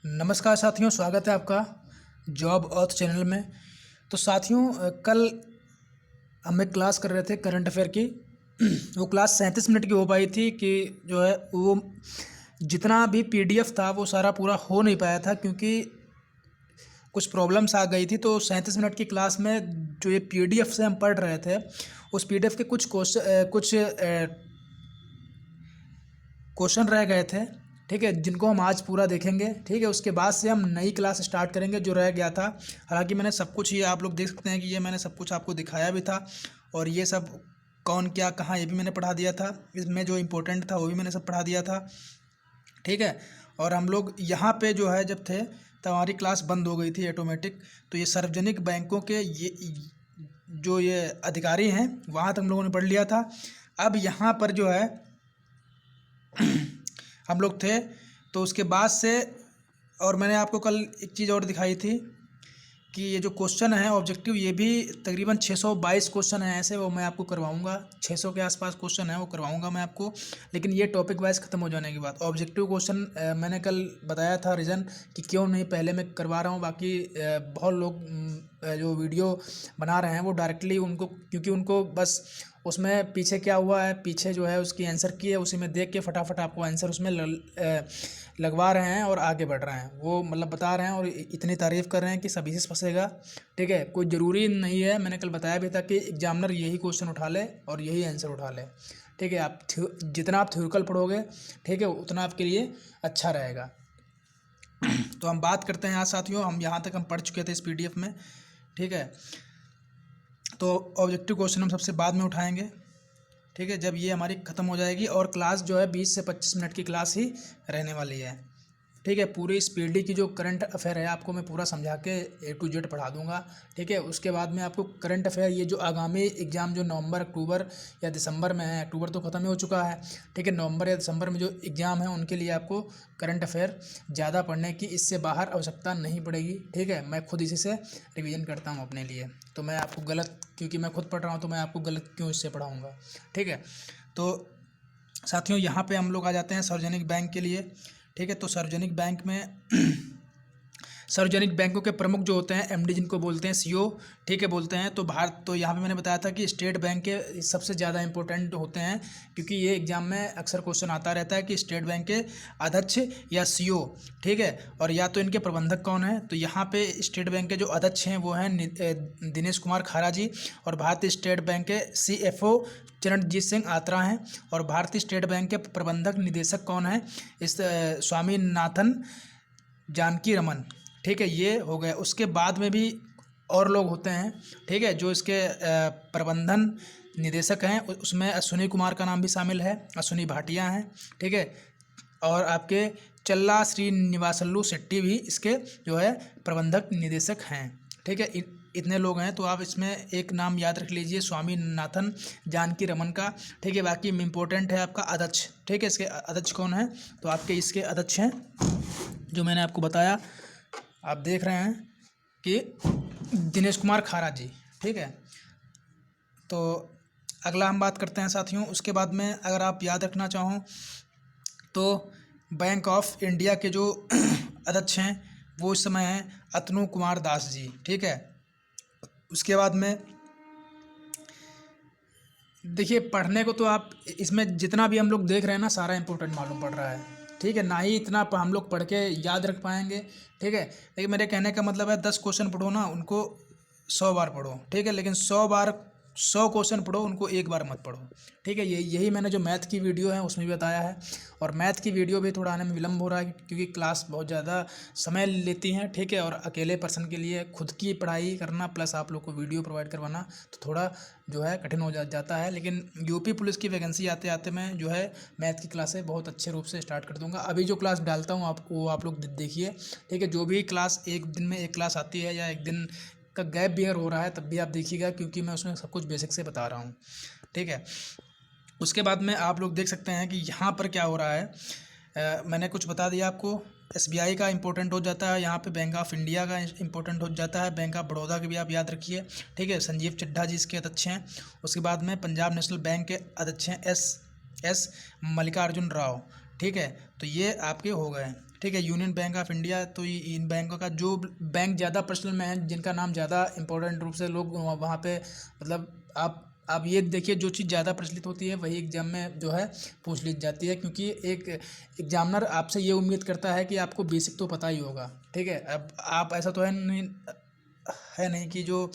नमस्कार साथियों, स्वागत है आपका जॉब ऑथ चैनल में। तो साथियों, कल हम एक क्लास कर रहे थे करंट अफेयर की। वो क्लास 37 मिनट की हो पाई थी कि जो है वो जितना भी पीडीएफ था वो सारा पूरा हो नहीं पाया था, क्योंकि कुछ प्रॉब्लम्स आ गई थी। तो 37 मिनट की क्लास में जो ये पीडीएफ से हम पढ़ रहे थे, उस पीडीएफ के कुछ क्वेश्चन रह गए थे, ठीक है, जिनको हम आज पूरा देखेंगे। ठीक है, उसके बाद से हम नई क्लास स्टार्ट करेंगे जो रह गया था। हालांकि मैंने सब कुछ, ये आप लोग देख सकते हैं कि ये मैंने सब कुछ आपको दिखाया भी था, और ये सब कौन क्या कहाँ ये भी मैंने पढ़ा दिया था। इसमें जो इम्पोर्टेंट था वो भी मैंने सब पढ़ा दिया था। ठीक है, और हम लोग यहाँ पे जो है जब थे तब हमारी क्लास बंद हो गई थी ऑटोमेटिक। तो ये सार्वजनिक बैंकों के ये अधिकारी हैं, वहाँ तक हम लोगों ने पढ़ लिया था। अब यहाँ पर जो है हम लोग थे, तो उसके बाद से, और मैंने आपको कल एक चीज़ और दिखाई थी कि ये जो क्वेश्चन है ऑब्जेक्टिव, ये भी तकरीबन 622 क्वेश्चन है ऐसे, वो मैं आपको करवाऊंगा। 600 के आसपास क्वेश्चन है, वो करवाऊंगा मैं आपको। लेकिन ये टॉपिक वाइज ख़त्म हो जाने के बाद ऑब्जेक्टिव क्वेश्चन मैंने कल बताया था रीज़न कि क्यों नहीं पहले मैं करवा रहा हूँ। बाकी बहुत लोग जो वीडियो बना रहे हैं वो डायरेक्टली उनको, क्योंकि उनको बस उसमें पीछे क्या हुआ है, पीछे जो है उसकी आंसर की है, उसी में देख के फटाफट आपको आंसर उसमें लगवा रहे हैं और आगे बढ़ रहे हैं। वो मतलब बता रहे हैं और इतनी तारीफ़ कर रहे हैं कि सभी से फंसेगा। ठीक है, कोई ज़रूरी नहीं है। मैंने कल बताया भी था कि एग्जामिनर यही क्वेश्चन उठा ले और यही आंसर उठा ले। ठीक है, आप जितना आप थ्योरिकल पढ़ोगे, ठीक है, उतना आपके लिए अच्छा रहेगा। तो हम बात करते हैं आज साथियों, हम यहाँ तक हम पढ़ चुके थे इस पीडीएफ में। ठीक है, तो ऑब्जेक्टिव क्वेश्चन हम सबसे बाद में उठाएंगे। ठीक है, जब ये हमारी ख़त्म हो जाएगी, और क्लास जो है 20 से 25 मिनट की क्लास ही रहने वाली है। ठीक है, पूरी इस पीडी की जो करंट अफेयर है आपको मैं पूरा समझा के A to Z पढ़ा दूंगा। ठीक है, उसके बाद में आपको करंट अफेयर, ये जो आगामी एग्ज़ाम जो नवंबर, अक्टूबर या दिसंबर में है, अक्टूबर तो ख़त्म ही हो चुका है। ठीक है, नवंबर या दिसंबर में जो एग्ज़ाम है उनके लिए आपको करंट अफेयर ज़्यादा पढ़ने की इससे बाहर आवश्यकता नहीं पड़ेगी। ठीक है, मैं खुद इसी से रिवीजन करता हूँ अपने लिए। तो मैं आपको गलत, क्योंकि मैं खुद पढ़ रहा हूँ तो मैं आपको गलत क्यों इससे पढ़ाऊँगा। ठीक है, तो साथियों यहाँ पे हम लोग आ जाते हैं सार्वजनिक बैंक के लिए। ठीक है, तो सार्वजनिक बैंक में सार्वजनिक बैंकों के प्रमुख जो होते हैं, एमडी जिनको बोलते हैं, सीईओ, ठीक है, बोलते हैं। तो भारत, तो यहाँ पे मैंने बताया था कि स्टेट बैंक के सबसे ज़्यादा इंपॉर्टेंट होते हैं, क्योंकि ये एग्जाम में अक्सर क्वेश्चन आता रहता है कि स्टेट बैंक के अध्यक्ष या सीईओ, ठीक है, और या तो इनके प्रबंधक कौन है। तो यहाँ पे स्टेट बैंक के जो अध्यक्ष हैं वो हैं दिनेश कुमार खारा जी, और भारतीय स्टेट बैंक के सीएफओ चरणजीत सिंह आत्रा हैं, और भारतीय स्टेट बैंक के प्रबंधक निदेशक कौन है, इस स्वामीनाथन जानकी रमन। ठीक है, ये हो गया। उसके बाद में भी और लोग होते हैं, ठीक है, जो इसके प्रबंधन निदेशक हैं, उसमें अश्विनी कुमार का नाम भी शामिल है, अश्विनी भाटिया हैं। ठीक है, और आपके चल्ला श्रीनिवासल्लू शेट्टी भी इसके जो है प्रबंधक निदेशक हैं। ठीक है, इतने लोग हैं। तो आप इसमें एक नाम याद रख लीजिए, स्वामीनाथन जानकी रमन का। ठीक है, बाकी इम्पोर्टेंट है आपका अध्यक्ष। ठीक है, इसके अध्यक्ष कौन है, तो आपके इसके अध्यक्ष हैं जो मैंने आपको बताया, आप देख रहे हैं कि दिनेश कुमार खारा जी। ठीक है, तो अगला हम बात करते हैं साथियों। उसके बाद में अगर आप याद रखना चाहो तो बैंक ऑफ इंडिया के जो अध्यक्ष हैं वो इस समय हैं अतनु कुमार दास जी। ठीक है, उसके बाद में देखिए, पढ़ने को तो आप इसमें जितना भी हम लोग देख रहे हैं ना, सारा इंपॉर्टेंट मालूम पड़ रहा है। ठीक है, ना ही इतना हम लोग पढ़ के याद रख पाएंगे। ठीक है, लेकिन मेरे कहने का मतलब है 10 क्वेश्चन पढ़ो ना, उनको 100 बार पढ़ो। ठीक है, लेकिन 100 क्वेश्चन पढ़ो, उनको एक बार मत पढ़ो। ठीक है, यही मैंने जो मैथ की वीडियो है उसमें भी बताया है। और मैथ की वीडियो भी थोड़ा आने में विलम्ब हो रहा है, क्योंकि क्लास बहुत ज़्यादा समय लेती हैं। ठीक है, और अकेले पर्सन के लिए खुद की पढ़ाई करना प्लस आप लोग को वीडियो प्रोवाइड करवाना तो थोड़ा जो है कठिन हो जाता है। लेकिन यूपी पुलिस की वैकेंसी आते आते मैं जो है मैथ की क्लासें बहुत अच्छे रूप से स्टार्ट कर दूंगा। अभी जो क्लास डालता हूँ वो आप लोग देखिए। ठीक है, जो भी क्लास एक दिन में एक क्लास आती है या एक दिन का गैप भी अगर हो रहा है तब भी आप देखिएगा, क्योंकि मैं उसमें सब कुछ बेसिक से बता रहा हूँ। ठीक है, उसके बाद में आप लोग देख सकते हैं कि यहाँ पर क्या हो रहा है। मैंने कुछ बता दिया आपको। एसबीआई का इंपॉर्टेंट हो जाता है, यहाँ पे बैंक ऑफ इंडिया का इंपॉर्टेंट हो जाता है, बैंक ऑफ बड़ौदा के भी आप याद रखिए। ठीक है, संजीव चड्ढा जी इसके अध्यक्ष हैं। उसके बाद में पंजाब नेशनल बैंक के अध्यक्ष हैं एस मल्लिकार्जुन राव। ठीक है, तो ये आपके हो गए। ठीक है, यूनियन बैंक ऑफ इंडिया। तो इन बैंकों का जो बैंक ज़्यादा प्रचलन में है, जिनका नाम ज़्यादा इंपॉर्टेंट रूप से लोग वहाँ पे मतलब आप ये देखिए, जो चीज़ ज़्यादा प्रचलित होती है वही एग्जाम में जो है पूछ ली जाती है, क्योंकि एक एग्जामिनर आपसे ये उम्मीद करता है कि आपको बेसिक तो पता ही होगा। ठीक है, अब आप ऐसा तो है नहीं कि जो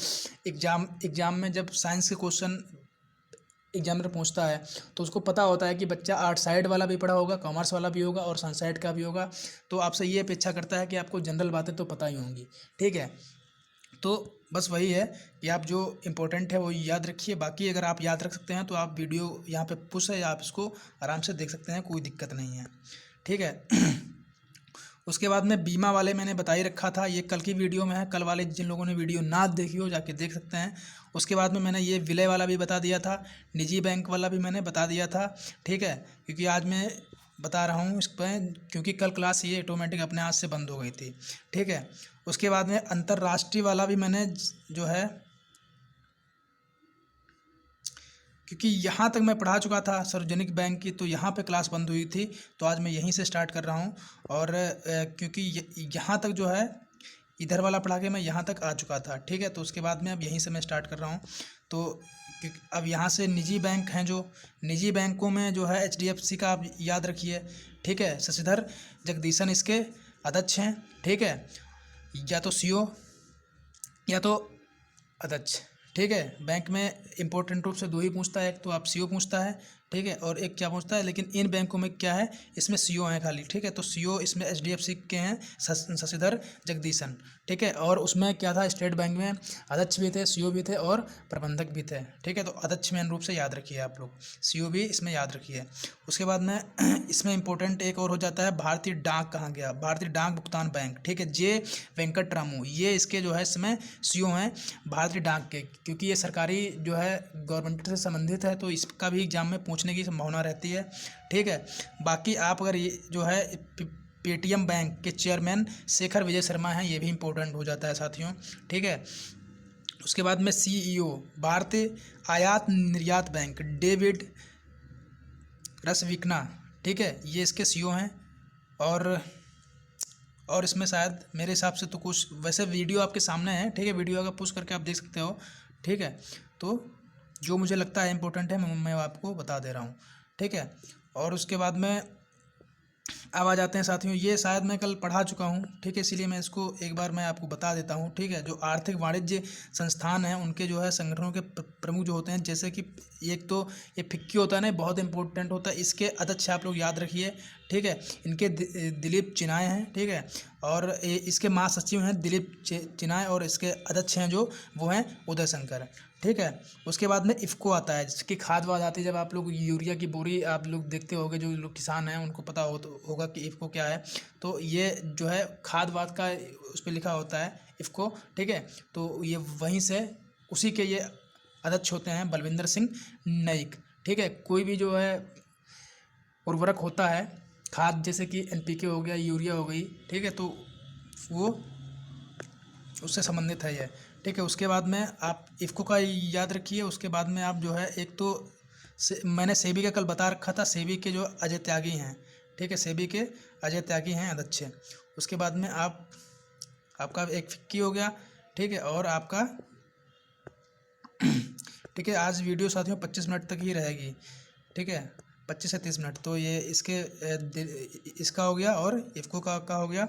एग्जाम में जब साइंस के क्वेश्चन एग्जामिनर पूछता है तो उसको पता होता है कि बच्चा आर्ट साइड वाला भी पढ़ा होगा, कॉमर्स वाला भी होगा और साइंस साइड का भी होगा। तो आपसे ये अपेक्षा करता है कि आपको जनरल बातें तो पता ही होंगी। ठीक है, तो बस वही है कि आप जो इम्पोर्टेंट है वो याद रखिए। बाकी अगर आप याद रख सकते हैं तो आप वीडियो यहाँ पे पुश है, आप इसको आराम से देख सकते हैं, कोई दिक्कत नहीं है। ठीक है। उसके बाद में बीमा वाले मैंने बता ही रखा था, ये कल की वीडियो में है, कल वाले जिन लोगों ने वीडियो ना देखी हो जाके देख सकते हैं। उसके बाद में मैंने ये विलय वाला भी बता दिया था, निजी बैंक वाला भी मैंने बता दिया था। ठीक है, क्योंकि आज मैं बता रहा हूँ इस पर, क्योंकि कल क्लास ये ऑटोमेटिक अपने हाथ से बंद हो गई थी। ठीक है, उसके बाद में अंतर्राष्ट्रीय वाला भी मैंने जो है, क्योंकि यहाँ तक मैं पढ़ा चुका था सार्वजनिक बैंक की, तो यहाँ पे क्लास बंद हुई थी, तो आज मैं यहीं से स्टार्ट कर रहा हूँ। और क्योंकि यहाँ तक जो है इधर वाला पढ़ा के मैं यहाँ तक आ चुका था। ठीक है, तो उसके बाद में अब यहीं से मैं स्टार्ट कर रहा हूँ। तो अब यहाँ से निजी बैंक हैं, जो निजी बैंकों में जो है HDFC का आप याद रखिए। ठीक है, शशिधर जगदीशन इसके अध्यक्ष हैं। ठीक है, या तो CEO या तो अध्यक्ष। ठीक है, बैंक में इंपॉर्टेंट रूप से दो ही पूछता है, एक तो आप CEO पूछता है, ठीक है, और एक क्या पूछता है, लेकिन इन बैंकों में क्या है, इसमें CEO हैं खाली। ठीक है, तो CEO इसमें HDFC के हैं शशिधर जगदीशन। ठीक है, और उसमें क्या था, स्टेट बैंक में अध्यक्ष भी थे, CEO भी थे और प्रबंधक भी थे। ठीक है, तो अध्यक्ष मेन रूप से याद रखिए आप लोग, CEO भी इसमें याद रखिए। उसके बाद में इसमें इंपॉर्टेंट एक और हो जाता है, भारतीय डाक कहाँ गया, भारतीय डाक भुगतान बैंक। ठीक है, J वेंकटरामू, ये इसके जो है इसमें CEO हैं भारतीय डाक के, क्योंकि ये सरकारी जो है गवर्नमेंट से संबंधित है, तो इसका भी एग्जाम में पूछने की संभावना रहती है। ठीक है, बाकी आप अगर ये जो है पेटीएम बैंक के चेयरमैन शेखर विजय शर्मा हैं, ये भी इंपॉर्टेंट हो जाता है साथियों। ठीक है, उसके बाद में CEO भारतीय आयात निर्यात बैंक डेविड रसविकना। ठीक है, ये इसके CEO हैं। और इसमें शायद मेरे हिसाब से तो कुछ, वैसे वीडियो आपके सामने है। ठीक है, वीडियो अगर पुश करके आप देख सकते हो। ठीक है, तो जो मुझे लगता है इंपॉर्टेंट है मैं आपको बता दे रहा हूँ। ठीक है, और उसके बाद में अब आ जाते हैं साथियों, ये शायद मैं कल पढ़ा चुका हूँ। ठीक है, इसीलिए मैं इसको एक बार मैं आपको बता देता हूँ। ठीक है, जो आर्थिक वाणिज्य संस्थान हैं उनके जो है संगठनों के प्रमुख जो होते हैं, जैसे कि एक तो ये फिक्की होता है ना, बहुत इंपॉर्टेंट होता है, इसके अध्यक्ष आप लोग याद रखिए। ठीक है, इनके दिलीप चिनाय हैं। ठीक है, और इसके महासचिव हैं दिलीप चिनाय, और इसके अध्यक्ष हैं जो वो हैं उदय शंकर। ठीक है, उसके बाद में इफ़को आता है, जिसकी खाद वाद आती है, जब आप लोग यूरिया की बोरी आप लोग देखते होंगे, जो लोग किसान हैं उनको पता होगा कि इफ़को क्या है। तो ये जो है खाद वाद का उस पर लिखा होता है इफ़को। ठीक है, तो ये वहीं से उसी के ये अध्यक्ष होते हैं बलविंदर सिंह नाइक। ठीक है, कोई भी जो है उर्वरक होता है, खाद जैसे कि NPK हो गया, यूरिया हो गई, ठीक है, तो वो उससे संबंधित है ये। ठीक है, उसके बाद में आप इफ़को का याद रखिए। उसके बाद में आप जो है, एक तो मैंने सेबी का कल बता रखा था, सेबी के जो अजय त्यागी हैं। ठीक है, सेबी के अजय त्यागी हैं अध्यक्ष। उसके बाद में आपका एक फिक्की हो गया। ठीक है, और आपका ठीक है, आज वीडियो साथियों 25 मिनट तक ही रहेगी। ठीक है, 25 से 30 मिनट, तो ये इसका हो गया और इफ़को का हो गया।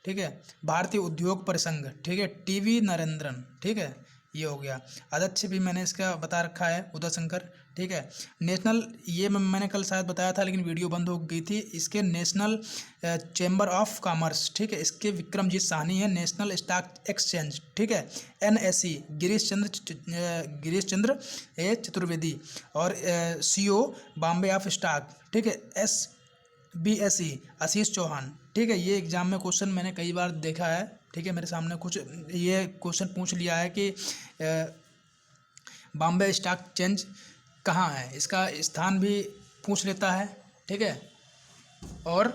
ठीक है, भारतीय उद्योग परिसंघ। ठीक है, TV नरेंद्रन। ठीक है, ये हो गया। अध्यक्ष भी मैंने इसका बता रखा है उदय शंकर। ठीक है, नेशनल, ये मैंने कल शायद बताया था लेकिन वीडियो बंद हो गई थी, इसके नेशनल चैम्बर ऑफ कॉमर्स। ठीक है, इसके विक्रमजीत साहनी है। National stock exchange. ठीक है, NSE गिरीश चंद्र चतुर्वेदी, और CEO बॉम्बे ऑफ स्टॉक। ठीक है, SBSE आशीष चौहान। ठीक है, ये एग्जाम में क्वेश्चन मैंने कई बार देखा है। ठीक है, मेरे सामने कुछ ये क्वेश्चन पूछ लिया है कि बॉम्बे स्टॉक एक्सचेंज कहाँ है, इसका स्थान भी पूछ लेता है। ठीक है, और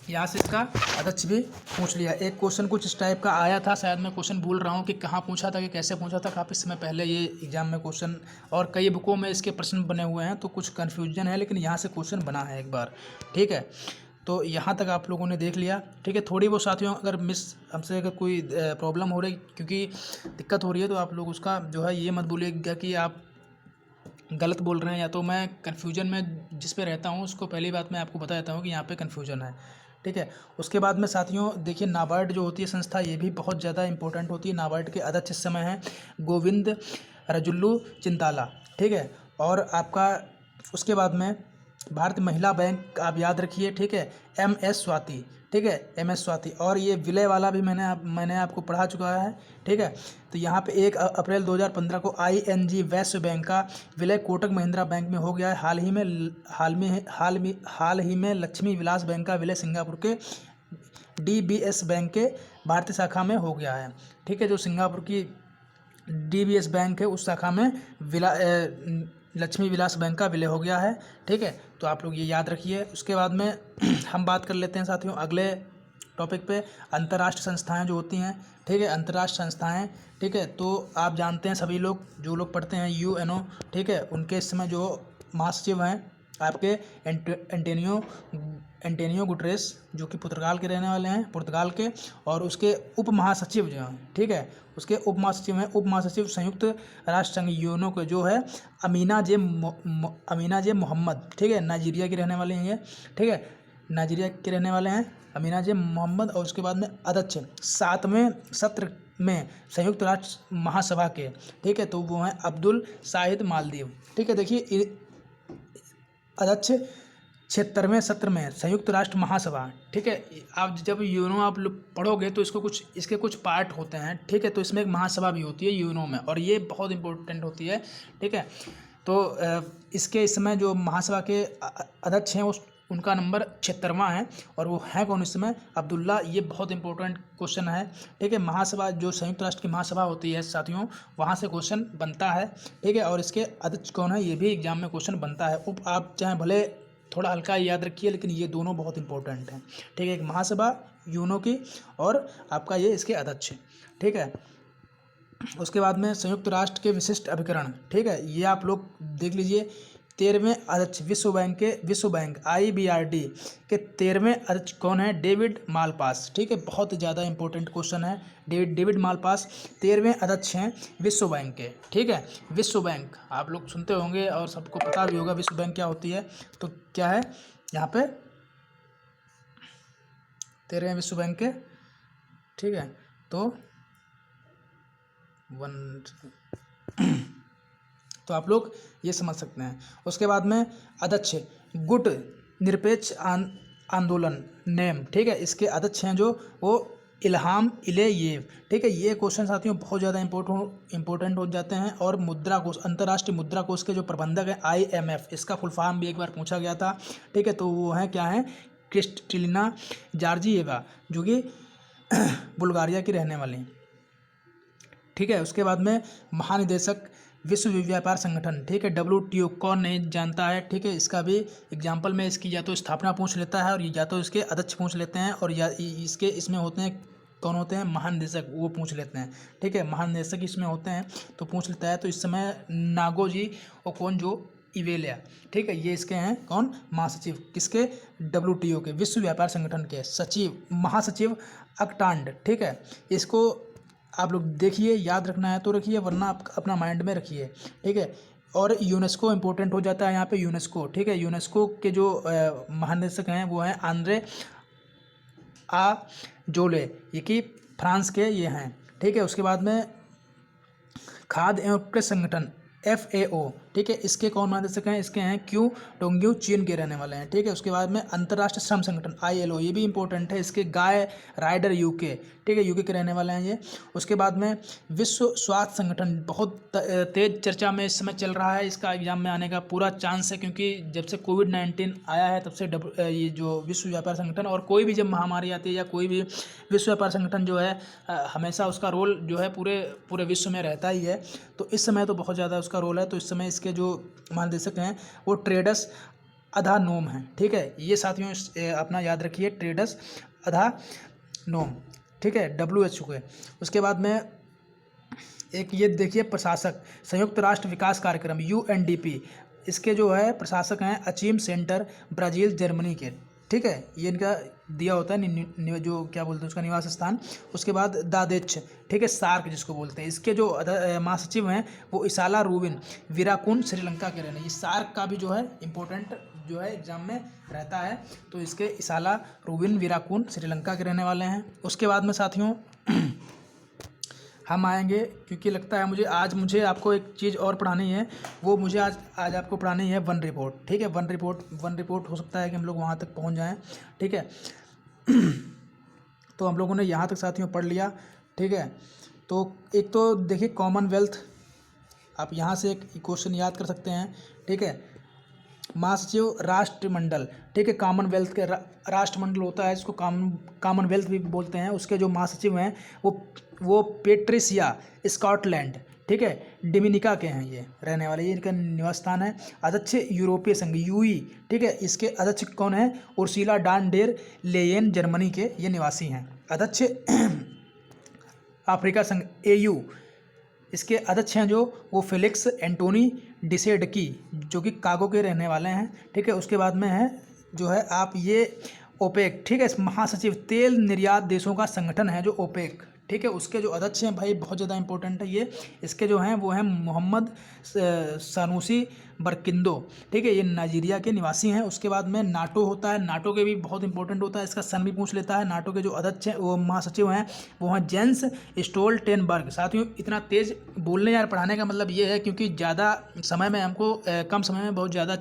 यहाँ से इसका अध्यक्ष भी पूछ लिया। एक क्वेश्चन कुछ इस टाइप का आया था, शायद मैं क्वेश्चन भूल रहा हूँ कि कहाँ पूछा था कि कैसे पूछा था, काफ़ी समय पहले ये एग्जाम में क्वेश्चन, और कई बुकों में इसके प्रश्न बने हुए हैं, तो कुछ कन्फ्यूजन है, लेकिन यहाँ से क्वेश्चन बना है एक बार। ठीक है, तो यहाँ तक आप लोगों ने देख लिया, ठीक है। थोड़ी बहुत साथियों अगर हमसे अगर कोई प्रॉब्लम हो रही, क्योंकि दिक्कत हो रही है, तो आप लोग उसका जो है ये मत बोलिएगा कि आप गलत बोल रहे हैं, या तो मैं कन्फ्यूजन में जिस पे रहता हूँ उसको पहली बात मैं आपको बता देता हूँ कि यहाँ पे कन्फ्यूजन है, ठीक है। उसके बाद में साथियों देखिए, नाबार्ड जो होती है संस्था, ये भी बहुत ज़्यादा इंपॉर्टेंट होती है। नाबार्ड के अध्यक्ष इस समय हैं गोविंद रजुल्लू चिंताला, ठीक है। और आपका उसके बाद में भारतीय महिला बैंक आप याद रखिए, ठीक है, MS स्वाति, ठीक है, MS स्वाति। और ये विलय वाला भी मैंने आपको पढ़ा चुका है, ठीक है। तो यहाँ पे 1 अप्रैल 2015 को ING वैश्य बैंक का विलय कोटक महिंद्रा बैंक में हो गया है। हाल ही में लक्ष्मी विलास बैंक का विलय सिंगापुर के DBS बैंक के भारतीय शाखा में हो गया है, ठीक है। जो सिंगापुर की DBS बैंक है उस शाखा में लक्ष्मी विलास बैंक का विलय हो गया है, ठीक है। तो आप लोग ये याद रखिए। उसके बाद में हम बात कर लेते हैं साथियों अगले टॉपिक पे, अंतर्राष्ट्रीय संस्थाएं जो होती हैं, ठीक है, अंतर्राष्ट्रीय संस्थाएं, ठीक है। तो आप जानते हैं सभी लोग, जो लोग पढ़ते हैं UNO, ठीक है, उनके इस समय जो महासचिव हैं आपके एंटोनियो गुटरेस, जो कि पुर्तगाल के रहने वाले हैं, पुर्तगाल के। और उसके उप महासचिव जो हैं, ठीक है, उसके उप महासचिव हैं, उप महासचिव संयुक्त राष्ट्र संघ UNO के जो है अमीना जे मोहम्मद, ठीक है, नाइजीरिया के रहने वाले हैं ये, ठीक है, नाइजीरिया के रहने वाले हैं अमीना जे मोहम्मद। और उसके बाद में अध्यक्ष 7वें सत्र में संयुक्त राष्ट्र महासभा के, ठीक है, तो वो हैं अब्दुल शाहिद मालदीव, ठीक है। देखिए अध्यक्ष 76वें सत्र में संयुक्त राष्ट्र महासभा, ठीक है। आप जब UNO आप लोग पढ़ोगे तो इसके कुछ पार्ट होते हैं, ठीक है। तो इसमें एक महासभा भी होती है UNO में, और ये बहुत इंपॉर्टेंट होती है, ठीक है। तो इसके इस समय जो महासभा के अध्यक्ष हैं उनका नंबर 76वां है, और वो है कौन इस समय? अब्दुल्ला। ये बहुत इंपॉर्टेंट क्वेश्चन है, ठीक है। महासभा जो संयुक्त राष्ट्र की महासभा होती है साथियों, वहाँ से क्वेश्चन बनता है, ठीक है। और इसके अध्यक्ष कौन है, ये भी एग्जाम में क्वेश्चन बनता है। आप चाहे भले थोड़ा हल्का याद रखिए, लेकिन ये दोनों बहुत इंपॉर्टेंट हैं, ठीक है। एक महासभा UNO की, और आपका ये इसके अध्यक्ष, ठीक है। उसके बाद में संयुक्त राष्ट्र के विशिष्ट अभिकरण, ठीक है, ये आप लोग देख लीजिए। 13वें अध्यक्ष विश्व बैंक IBRD के 13वें अध्यक्ष कौन है? डेविड मालपास, ठीक है। बहुत ज़्यादा इंपॉर्टेंट क्वेश्चन है। डेविड मालपास 13वें अध्यक्ष हैं विश्व बैंक के, ठीक है। विश्व बैंक आप लोग सुनते होंगे और सबको पता भी होगा विश्व बैंक क्या होती है। तो क्या है यहाँ पे 13वें विश्व बैंक के, ठीक है। तो तो आप लोग ये समझ सकते हैं। उसके बाद में अध्यक्ष गुट निरपेक्ष आंदोलन नेम, ठीक है, इसके अध्यक्ष हैं जो वो इल्हाम इलेयेव, ठीक है। ये क्वेश्चन साथियों बहुत ज़्यादा इंपॉर्टेंट हो जाते हैं। और मुद्रा कोष, अंतर्राष्ट्रीय मुद्रा कोष के जो प्रबंधक हैं IMF, इसका फुल फॉर्म भी एक बार पूछा गया था, ठीक है। तो वो हैं क्या हैं? क्रिस्टलिना जॉर्जिएवा, जो कि बुल्गारिया की रहने वाली, ठीक है। उसके बाद में महानिदेशक विश्व व्यापार संगठन, ठीक है, WTO, कौन नहीं जानता है, ठीक है। इसका भी एग्जाम्पल में इसकी या तो स्थापना पूछ लेता है, और या तो इसके अध्यक्ष पूछ लेते हैं, और या इसके इसमें होते हैं कौन होते हैं? महानिदेशक, वो पूछ लेते हैं, ठीक है। महानिदेशक इसमें होते हैं तो पूछ लेता है। तो इस समय नागोजी ओकोंजो इवेलिया, ठीक है, ये इसके हैं कौन? महासचिव, किसके? WTO के, विश्व व्यापार संगठन के सचिव, महासचिव अक्टांड, ठीक है। इसको आप लोग देखिए, याद रखना है तो रखिए, वरना आप अपना माइंड में रखिए, ठीक है। और यूनेस्को इंपॉर्टेंट हो जाता है यहाँ पे, यूनेस्को, ठीक है। यूनेस्को के जो महानिदेशक हैं वो हैं आंद्रे जोले, ये कि फ्रांस के ये हैं, ठीक है। उसके बाद में खाद्य एवं कृषि संगठन FAO, ठीक है, इसके कौन महानिदेशक हैं? इसके हैं क्यू डोंग्यू, चीन के रहने वाले हैं, ठीक है। उसके बाद में अंतर्राष्ट्रीय श्रम संगठन ILO, ये भी इंपॉर्टेंट है, इसके गाय राइडर UK, ठीक है, UK के रहने वाले हैं ये। उसके बाद में विश्व स्वास्थ्य संगठन, बहुत तेज चर्चा में इस समय चल रहा है, इसका एग्जाम में आने का पूरा चांस है, क्योंकि जब से कोविड-19 आया है तब से ये जो विश्व व्यापार संगठन, और कोई भी जब महामारी आती है या कोई भी विश्व व्यापार संगठन जो है हमेशा उसका रोल जो है पूरे विश्व में रहता ही है। तो इस समय तो बहुत ज़्यादा उसका रोल है। तो इस समय इसके जो महानिदेशक हैं वो टेड्रस अधानोम हैं, ठीक है। ये साथियों अपना याद रखिए, टेड्रस अधानोम, ठीक है, WHO के। उसके बाद में एक ये देखिए प्रशासक, संयुक्त राष्ट्र विकास कार्यक्रम UNDP, इसके जो है प्रशासक हैं अचीम सेंटर, ब्राज़ील जर्मनी के, ठीक है, ये इनका दिया होता है जो क्या बोलते हैं उसका निवास स्थान। उसके बाद दादेच, ठीक है, सार्क जिसको बोलते हैं। इसके जो महासचिव हैं वो इसाला रूबिन वीराकुन श्रीलंका के रहने। ये सार्क का भी जो है इम्पोर्टेंट जो है एग्जाम में रहता है, तो इसके इसाला रूबिन वीराकुन श्रीलंका के रहने वाले हैं। उसके बाद में साथियों हम आएंगे, क्योंकि लगता है मुझे आपको एक चीज़ और पढ़ानी है, वो मुझे आज आपको पढ़ानी है वन रिपोर्ट, ठीक है। वन रिपोर्ट हो सकता है कि हम लोग वहाँ तक पहुँच जाएं, ठीक है। तो हम लोगों ने यहाँ तक साथियों पढ़ लिया, ठीक है। तो एक तो देखिए कॉमनवेल्थ, आप यहाँ से एक क्वेश्चन याद कर सकते हैं, ठीक है। महासचिव राष्ट्रमंडल, ठीक है, कॉमनवेल्थ के राष्ट्रमंडल होता है जिसको कॉमनवेल्थ भी बोलते हैं। उसके जो महासचिव हैं वो पेट्रिसिया स्कॉटलैंड, ठीक है, डोमिनिका के हैं ये रहने वाले, ये इनका निवास स्थान है। अध्यक्ष यूरोपीय संघ यूई, ठीक है, इसके अध्यक्ष कौन है? उर्सुला डान डेर लेयेन जर्मनी के ये निवासी हैं। अध्यक्ष अफ्रीका संघ एयू, इसके अध्यक्ष हैं जो वो फेलिक्स एंटोनी डिसेडकी, जो कि कागो के रहने वाले हैं, ठीक है। उसके बाद में है जो है आप ये ओपेक, ठीक है, महासचिव तेल निर्यात देशों का संगठन है जो ओपेक, ठीक है। उसके जो अध्यक्ष हैं भाई बहुत ज़्यादा इंपॉर्टेंट है ये, इसके जो हैं वो हैं मोहम्मद सानूसी बरकिंदो, ठीक है, ये नाइजीरिया के निवासी हैं। उसके बाद में नाटो होता है, नाटो के भी बहुत इंपॉर्टेंट होता है, इसका सन भी पूछ लेता है। नाटो के जो अध्यक्ष हैं वो महासचिव हैं वो हैं जेंस स्टोल्टेनबर्ग। साथियों इतना तेज़ बोलने यार पढ़ाने का मतलब ये है क्योंकि ज़्यादा समय में हमको कम समय में बहुत ज़्यादा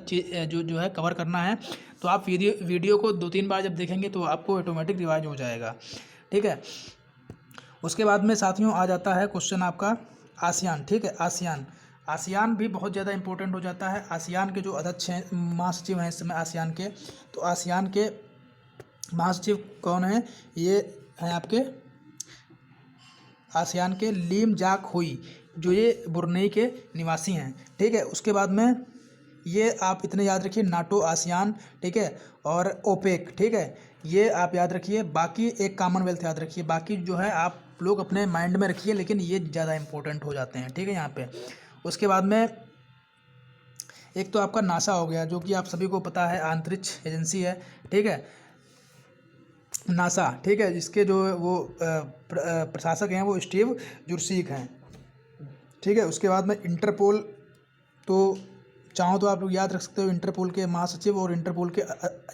जो है कवर करना है, तो आप वीडियो को 2-3 बार जब देखेंगे तो आपको ऑटोमेटिक रिवाइज हो जाएगा, ठीक है। उसके बाद में साथियों आ जाता है क्वेश्चन आपका आसियान, ठीक है। आसियान भी बहुत ज़्यादा इंपॉर्टेंट हो जाता है। आसियान के जो अध्यक्ष हैं महासचिव हैं इस समय आसियान के, तो आसियान के महासचिव कौन हैं? ये हैं आपके आसियान के लीम जाक हुई, जो ये ब्रुनेई के निवासी हैं, ठीक है। उसके बाद में ये आप इतने याद रखिए, नाटो, आसियान, ठीक है, और ओपेक, ठीक है, ये आप याद रखिए। बाकी एक कॉमनवेल्थ याद रखिए, बाकी जो है आप लोग अपने माइंड में रखिए, लेकिन ये ज़्यादा इंपॉर्टेंट हो जाते हैं, ठीक है, यहाँ पे। उसके बाद में एक तो आपका नासा हो गया, जो कि आप सभी को पता है अंतरिक्ष एजेंसी है, ठीक है, नासा, ठीक है, जिसके जो वो प्रशासक हैं वो स्टीव जुर्सीक हैं, ठीक है। उसके बाद में इंटरपोल, तो चाहो तो आप लोग याद रख सकते हो इंटरपोल के महासचिव, और इंटरपोल के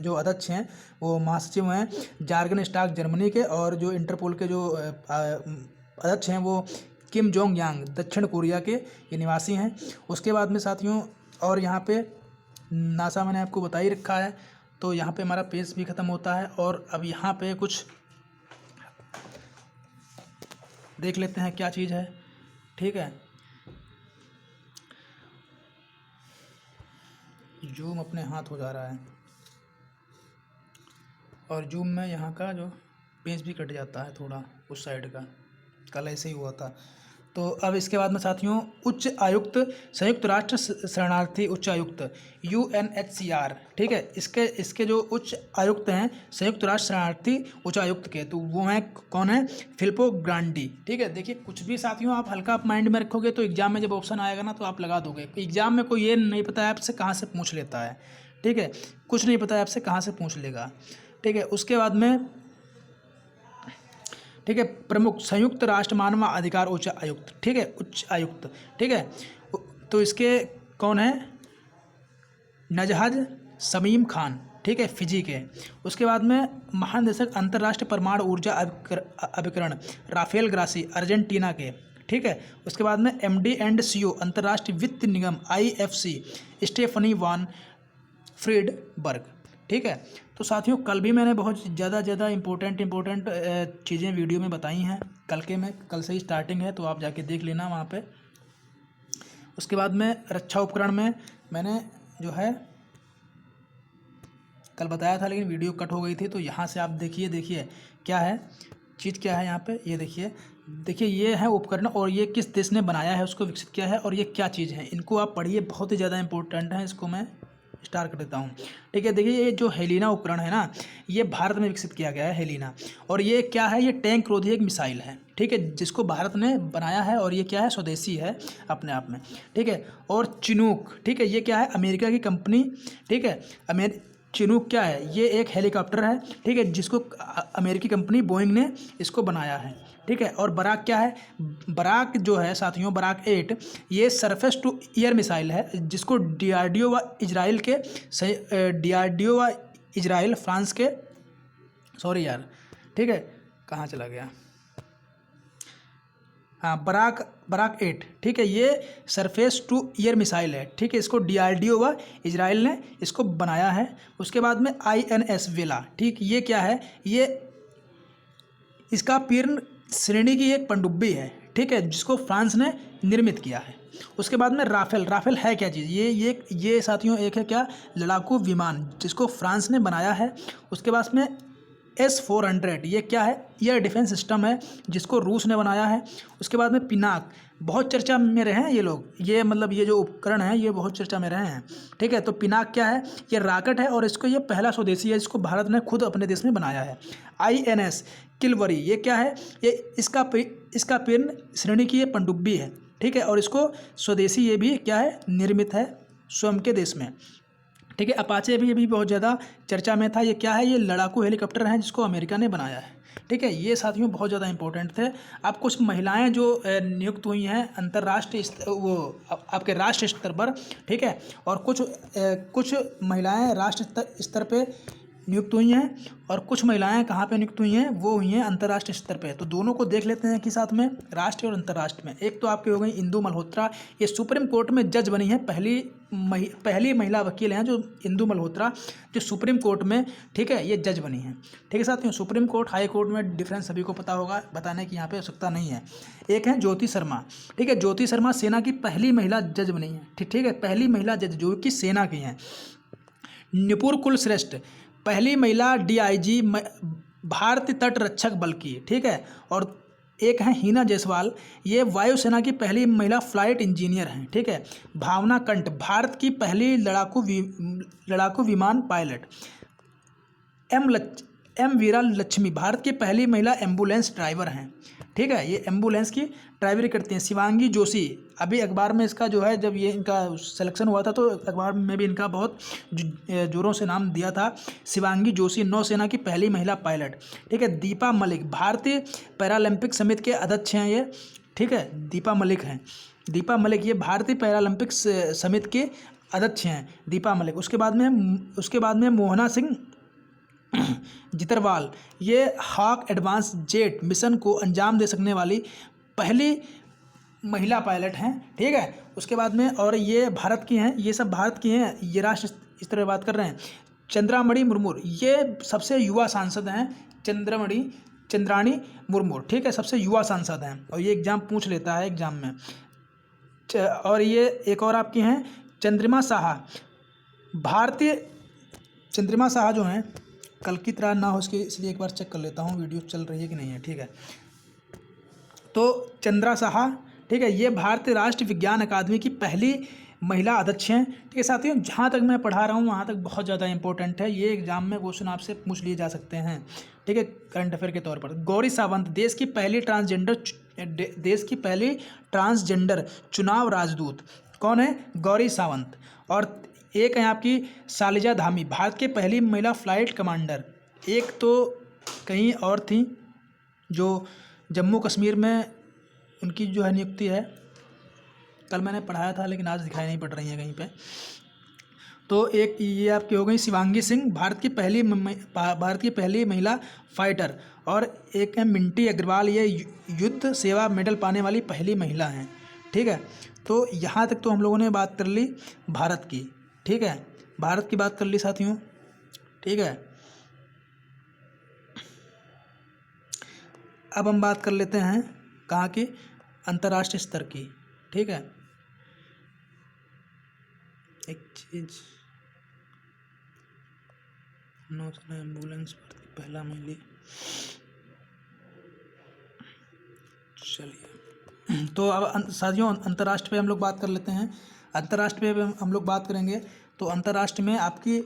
जो अध्यक्ष हैं वो महासचिव हैं जार्गन स्टाक जर्मनी के, और जो इंटरपोल के जो अध्यक्ष हैं वो किम जोंग यांग दक्षिण कोरिया के ये निवासी हैं। उसके बाद में साथियों और यहाँ पे नासा मैंने आपको बता ही रखा है, तो यहाँ पे हमारा पेज भी ख़त्म होता है। और अब यहाँ पे कुछ देख लेते हैं क्या चीज़ है, ठीक है। जूम अपने हाथ हो जा रहा है, और जूम में यहाँ का जो पेज भी कट जाता है थोड़ा उस साइड का, कल ऐसे ही हुआ था। तो अब इसके बाद में साथियों उच्च आयुक्त, संयुक्त राष्ट्र शरणार्थी उच्च आयुक्त UNHCR, ठीक है, इसके जो उच्च आयुक्त हैं संयुक्त राष्ट्र शरणार्थी उच्च आयुक्त के, तो वो हैं कौन है? फिलिपो ग्रांडी, ठीक है। देखिए कुछ भी साथियों आप हल्का माइंड में रखोगे तो एग्जाम में जब ऑप्शन आएगा ना तो आप लगा दोगे। एग्जाम में कोई ये नहीं पता है आपसे कहाँ से पूछ लेता है, ठीक है, कुछ नहीं पता है आपसे कहाँ से पूछ लेगा, ठीक है। उसके बाद में ठीक है प्रमुख संयुक्त राष्ट्र मानव अधिकार उच्च आयुक्त, ठीक है, उच्च आयुक्त, ठीक है, तो इसके कौन है? नजहत शमीम खान, ठीक है, फिजी के। उसके बाद में महानिदेशक अंतर्राष्ट्रीय परमाणु ऊर्जा अभिकरण राफेल ग्रासी अर्जेंटीना के, ठीक है। उसके बाद में MD&CO अंतर्राष्ट्रीय वित्त निगम IFC स्टेफनी वान फ्रीडबर्ग, ठीक है। तो साथियों कल भी मैंने बहुत ज़्यादा इंपॉर्टेंट चीज़ें वीडियो में बताई हैं, कल से ही स्टार्टिंग है, तो आप जाके देख लेना वहाँ पे। उसके बाद में रक्षा उपकरण में मैंने जो है कल बताया था, लेकिन वीडियो कट हो गई थी, तो यहाँ से आप देखिए क्या है चीज़, क्या है यहाँ पे, ये देखिए ये है उपकरण, और ये किस देश ने बनाया है, उसको विकसित किया है, और ये क्या चीज़ है, इनको आप पढ़िए, बहुत ही ज़्यादा इंपॉर्टेंट है। इसको मैं स्टार कर देता हूँ, ठीक है। देखिए ये जो हेलिना उपकरण है ना, ये भारत में विकसित किया गया है हेलिना, और ये क्या है? ये टैंक रोधी एक मिसाइल है, ठीक है, जिसको भारत ने बनाया है, और ये क्या है? स्वदेशी है अपने आप में, ठीक है। और चिनूक, ठीक है, ये क्या है? अमेरिका की कंपनी, ठीक है, चिनूक क्या है, ये एक हेलीकॉप्टर है, ठीक है, जिसको अमेरिकी कंपनी बोइंग ने इसको बनाया है, ठीक है। और बराक क्या है, बराक जो है साथियों, बराक 8 ये सरफेस टू एयर मिसाइल है, जिसको डीआरडीओ व इजराइल के डीआरडीओ व इजराइल फ्रांस के, सॉरी यार, ठीक है, कहाँ चला गया, हाँ, बराक 8, ठीक है, ये सरफेस टू एयर मिसाइल है, ठीक है, इसको डीआरडीओ व इजराइल ने इसको बनाया है। उसके बाद में INS वेला, ठीक, ये क्या है, ये इसका पीर्न श्रेणी की एक पनडुब्बी है, ठीक है, जिसको फ्रांस ने निर्मित किया है। उसके बाद में राफेल है क्या चीज़, ये साथियों एक है क्या, लड़ाकू विमान, जिसको फ्रांस ने बनाया है। उसके बाद में S-400 ये क्या है, एयर डिफेंस सिस्टम है, जिसको रूस ने बनाया है। उसके बाद में पिनाक, बहुत चर्चा में रहे हैं ये लोग, ये मतलब ये जो उपकरण है ये बहुत चर्चा में रहे हैं, ठीक है। तो पिनाक क्या है, ये रॉकेट है और इसको ये पहला स्वदेशी है, जिसको भारत ने खुद अपने देश में बनाया है। INS किलवरी ये क्या है, ये इसका पीर्न श्रेणी की ये पनडुब्बी है, ठीक है, और इसको स्वदेशी ये भी क्या है, निर्मित है स्वयं के देश में, ठीक है। अपाचे भी अभी बहुत ज़्यादा चर्चा में था, ये क्या है, ये लड़ाकू हेलीकॉप्टर हैं, जिसको अमेरिका ने बनाया है, ठीक है। ये साथियों बहुत ज़्यादा इंपॉर्टेंट थे। अब कुछ महिलाएं जो नियुक्त हुई हैं अंतर्राष्ट्रीय आपके राष्ट्रीय स्तर पर, ठीक है, और कुछ महिलाएं राष्ट्र स्तर पे नियुक्त हुई हैं, और कुछ महिलाएं कहाँ पे नियुक्त हुई हैं, वो हुई हैं अंतर्राष्ट्रीय स्तर पे। तो दोनों को देख लेते हैं कि साथ में राष्ट्रीय और अंतर्राष्ट्रीय में। एक तो आपकी हो गई इंदु मल्होत्रा, ये सुप्रीम कोर्ट में जज बनी है, पहली महिला वकील हैं जो इंदु मल्होत्रा, जो सुप्रीम कोर्ट में, ठीक है, ये जज बनी है, ठीक है साथियों। सुप्रीम कोर्ट हाई कोर्ट में डिफरेंस सभी को पता होगा, बताने की यहाँ पे आवश्यकता नहीं है। एक है ज्योति शर्मा, ठीक है, ज्योति शर्मा सेना की पहली महिला जज बनी है, ठीक है, पहली महिला जज जो कि सेना की हैं। नुपुर कुलश्रेष्ठ पहली महिला DIG भारतीय तट रक्षक बल की, ठीक है। और एक है हीना जायसवाल, ये वायुसेना की पहली महिला फ्लाइट इंजीनियर हैं, ठीक है। भावना कंठ भारत की पहली लड़ाकू विमान पायलट। एम वीरा लक्ष्मी भारत की पहली महिला एम्बुलेंस ड्राइवर हैं, ठीक है, ये एम्बुलेंस की ड्राइवरी करती हैं। शिवांगी जोशी, अभी अखबार में इसका जो है, जब ये इनका सिलेक्शन हुआ था तो अखबार में भी इनका बहुत जोरों से नाम दिया था। शिवांगी जोशी नौसेना की पहली महिला पायलट, ठीक है। दीपा मलिक भारतीय पैरालंपिक समिति के अध्यक्ष हैं ये, ठीक है, दीपा मलिक ये भारतीय पैरालंपिक समिति के अध्यक्ष हैं, दीपा मलिक। उसके बाद में मोहना सिंह जितरवाल, ये हॉक एडवांस जेट मिशन को अंजाम दे सकने वाली पहली महिला पायलट हैं, ठीक है। उसके बाद में, और ये भारत की हैं, ये सब भारत की हैं, ये राष्ट्र इस तरह बात कर रहे हैं। चंद्रामणि मुर्मू ये सबसे युवा सांसद हैं, चंद्राणी मुर्मू, ठीक है, सबसे युवा सांसद हैं, और ये एग्जाम पूछ लेता है एग्जाम में। और ये एक और आपकी हैं चंद्रिमा साहा जो हैं, कल की तरह ना हो इसलिए एक बार चेक कर लेता हूँ वीडियो चल रही है कि नहीं है, ठीक है। तो चंद्रा साहा, ठीक है, ये भारतीय राष्ट्रीय विज्ञान अकादमी की पहली महिला अध्यक्ष हैं, ठीक है साथियों। जहाँ तक मैं पढ़ा रहा हूँ वहाँ तक बहुत ज़्यादा इंपॉर्टेंट है, ये एग्जाम में क्वेश्चन आपसे पूछ लिए जा सकते हैं, ठीक है, करंट अफेयर के तौर पर। गौरी सावंत देश की पहली ट्रांसजेंडर चुनाव राजदूत, कौन है, गौरी सावंत। और एक है आपकी शालिजा धामी भारत की पहली महिला फ्लाइट कमांडर। एक तो कहीं और थी जो जम्मू कश्मीर में उनकी जो है नियुक्ति है, कल मैंने पढ़ाया था लेकिन आज दिखाई नहीं पड़ रही है कहीं पे। तो एक ये आपकी हो गई शिवांगी सिंह भारत की पहली महिला फाइटर। और एक है मिंटी अग्रवाल, ये युद्ध सेवा मेडल पाने वाली पहली महिला हैं, ठीक है। तो यहाँ तक तो हम लोगों ने बात कर ली भारत की, ठीक है, भारत की बात कर ली साथियों, ठीक है। अब हम बात कर लेते हैं कहाँ की, अंतर्राष्ट्रीय स्तर की, ठीक है। एक चीज, नौसेना एम्बुलेंस पहला मिली, चलिए। तो अब साथियों अंतर्राष्ट्रीय पे हम लोग बात कर लेते हैं। अंतर्राष्ट्रीय पे हम लोग बात करेंगे तो अंतर्राष्ट्रीय में आपकी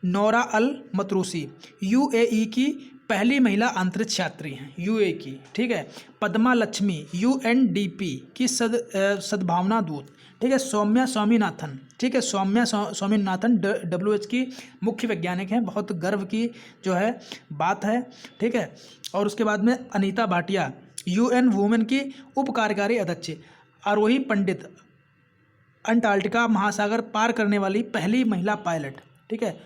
नौरा अल मतरूसी UAE की पहली महिला अंतरिक्ष यात्री हैं, UAE की, ठीक है। पद्मा लक्ष्मी UNDP की सद्भावना दूत, ठीक है, सौम्या स्वामीनाथन, ठीक है, सौम्या स्वामीनाथन WHO की मुख्य वैज्ञानिक हैं, बहुत गर्व की जो है बात है, ठीक है। और उसके बाद में अनीता भाटिया UN वुमेन की उप कार्यकारी अध्यक्ष। आरोही पंडित अंटार्कटिका महासागर पार करने वाली पहली महिला पायलट, ठीक है।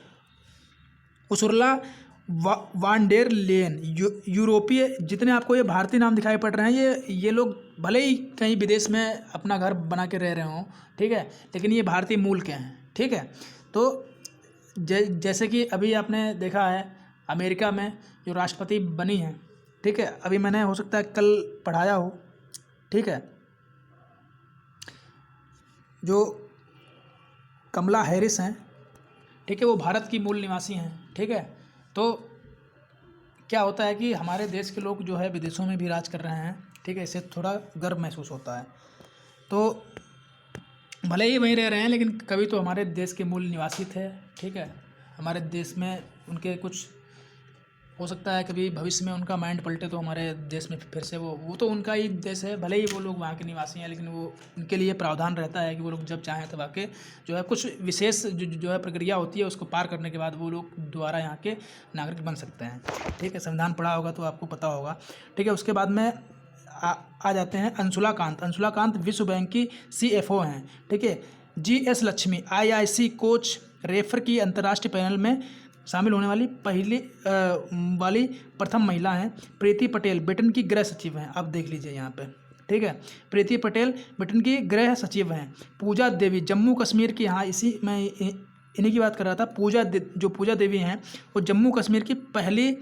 उर्सुला वान डेर लेyen यूरोपीय, जितने आपको ये भारतीय नाम दिखाई पड़ रहे हैं, ये लोग भले ही कहीं विदेश में अपना घर बना के रह रहे हों, ठीक है, लेकिन ये भारतीय मूल के हैं, ठीक है। तो जैसे कि अभी आपने देखा है अमेरिका में जो राष्ट्रपति बनी हैं, ठीक है, अभी मैंने हो सकता है कल पढ़ाया हो, ठीक है, जो कमला हैरिस हैं, ठीक है, वो भारत की मूल निवासी हैं, ठीक है। तो क्या होता है कि हमारे देश के लोग जो है विदेशों में भी राज कर रहे हैं, ठीक है, इससे थोड़ा गर्व महसूस होता है। तो भले ही वहीं रह रहे हैं, लेकिन कभी तो हमारे देश के मूल निवासी थे, ठीक है। हमारे देश में उनके कुछ हो सकता है कभी भविष्य में उनका माइंड पलटे तो हमारे देश में फिर से वो तो उनका ही देश है, भले ही वो लोग वहाँ के निवासी हैं, लेकिन वो उनके लिए प्रावधान रहता है कि वो लोग जब चाहें तब आके जो है कुछ विशेष जो है प्रक्रिया होती है उसको पार करने के बाद वो लोग दोबारा यहाँ के नागरिक बन सकते हैं, ठीक है। संविधान पढ़ा होगा तो आपको पता होगा, ठीक है। उसके बाद में आ जाते हैं अंशुला कांत विश्व बैंक की CFO हैं, ठीक है। GS Lakshmi IIC coach refer की अंतर्राष्ट्रीय पैनल में शामिल होने वाली प्रथम महिला हैं। प्रीति पटेल ब्रिटेन की गृह सचिव हैं, आप देख लीजिए यहाँ पे, ठीक है। प्रीति पटेल ब्रिटेन की गृह सचिव हैं। पूजा देवी जम्मू कश्मीर की, हाँ इसी मैं इन्हीं की बात कर रहा था। पूजा देवी हैं वो जम्मू कश्मीर की पहली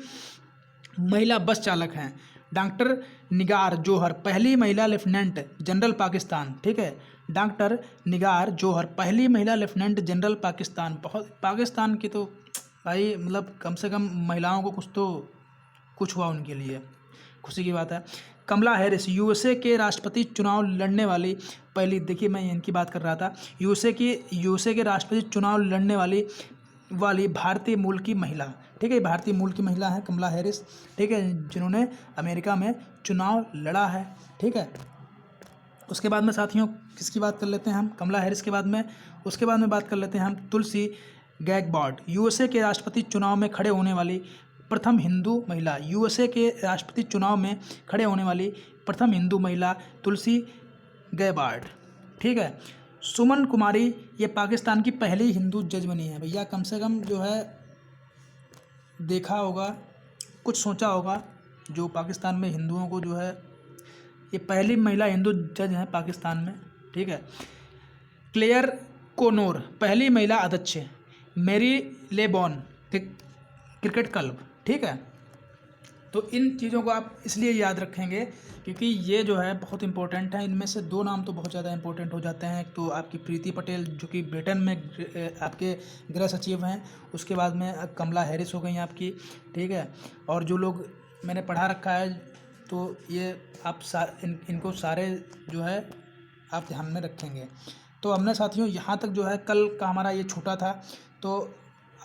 महिला बस चालक हैं। डॉक्टर निगार जौहर पहली महिला लेफ्टिनेंट जनरल पाकिस्तान, ठीक है। डॉक्टर निगार जौहर पहली महिला लेफ्टिनेंट जनरल पाकिस्तान। बहुत पाकिस्तान की तो भाई मतलब कम से कम महिलाओं को कुछ हुआ उनके लिए, खुशी की बात है। कमला हैरिस USA के राष्ट्रपति चुनाव लड़ने वाली पहली, देखिए मैं इनकी बात कर रहा था, USA के राष्ट्रपति चुनाव लड़ने वाली भारतीय मूल की महिला, ठीक है, भारतीय मूल की महिला है कमला हैरिस, ठीक है, जिन्होंने अमेरिका में चुनाव लड़ा है, ठीक है। उसके बाद में साथियों किसकी बात कर लेते हैं हम, कमला हैरिस के बाद में, उसके बाद में बात कर लेते हैं हम तुलसी गैकबॉर्ड, USA के राष्ट्रपति चुनाव में खड़े होने वाली प्रथम हिंदू महिला। USA के राष्ट्रपति चुनाव में खड़े होने वाली प्रथम हिंदू महिला तुलसी गैकबॉर्ड, ठीक है। सुमन कुमारी ये पाकिस्तान की पहली हिंदू जज बनी है। भैया कम से कम जो है देखा होगा, कुछ सोचा होगा, जो पाकिस्तान में हिंदुओं को जो है ये पहली महिला हिंदू जज हैं पाकिस्तान में, ठीक है। क्लेयर कोनोर पहली महिला अध्यक्ष, मैरी लेबॉन क्रिकेट क्लब, ठीक है। तो इन चीज़ों को आप इसलिए याद रखेंगे क्योंकि ये जो है बहुत इंपॉर्टेंट है। इनमें से दो नाम तो बहुत ज़्यादा इंपॉर्टेंट हो जाते हैं। तो आपकी प्रीति पटेल जो कि ब्रिटेन में आपके गृह सचिव हैं, उसके बाद में कमला हैरिस हो गई आपकी, ठीक है। और जो लोग मैंने पढ़ा रखा है तो ये आप इनको सारे जो है आप ध्यान में रखेंगे। तो हमने साथियों यहाँ तक जो है कल का हमारा ये छोटा था, तो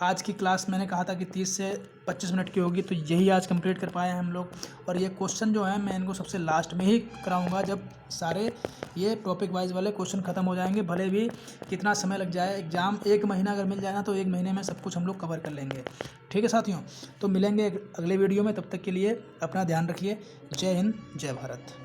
आज की क्लास मैंने कहा था कि 30 से 25 मिनट की होगी, तो यही आज कंप्लीट कर पाए हैं हम लोग। और ये क्वेश्चन जो है मैं इनको सबसे लास्ट में ही कराऊंगा जब सारे ये टॉपिक वाइज वाले क्वेश्चन ख़त्म हो जाएंगे। भले भी कितना समय लग जाए, एग्ज़ाम 1 महीना अगर मिल जाए ना तो 1 महीने में सब कुछ हम लोग कवर कर लेंगे, ठीक है साथियों। तो मिलेंगे अगले वीडियो में, तब तक के लिए अपना ध्यान रखिए। जय हिंद, जय भारत।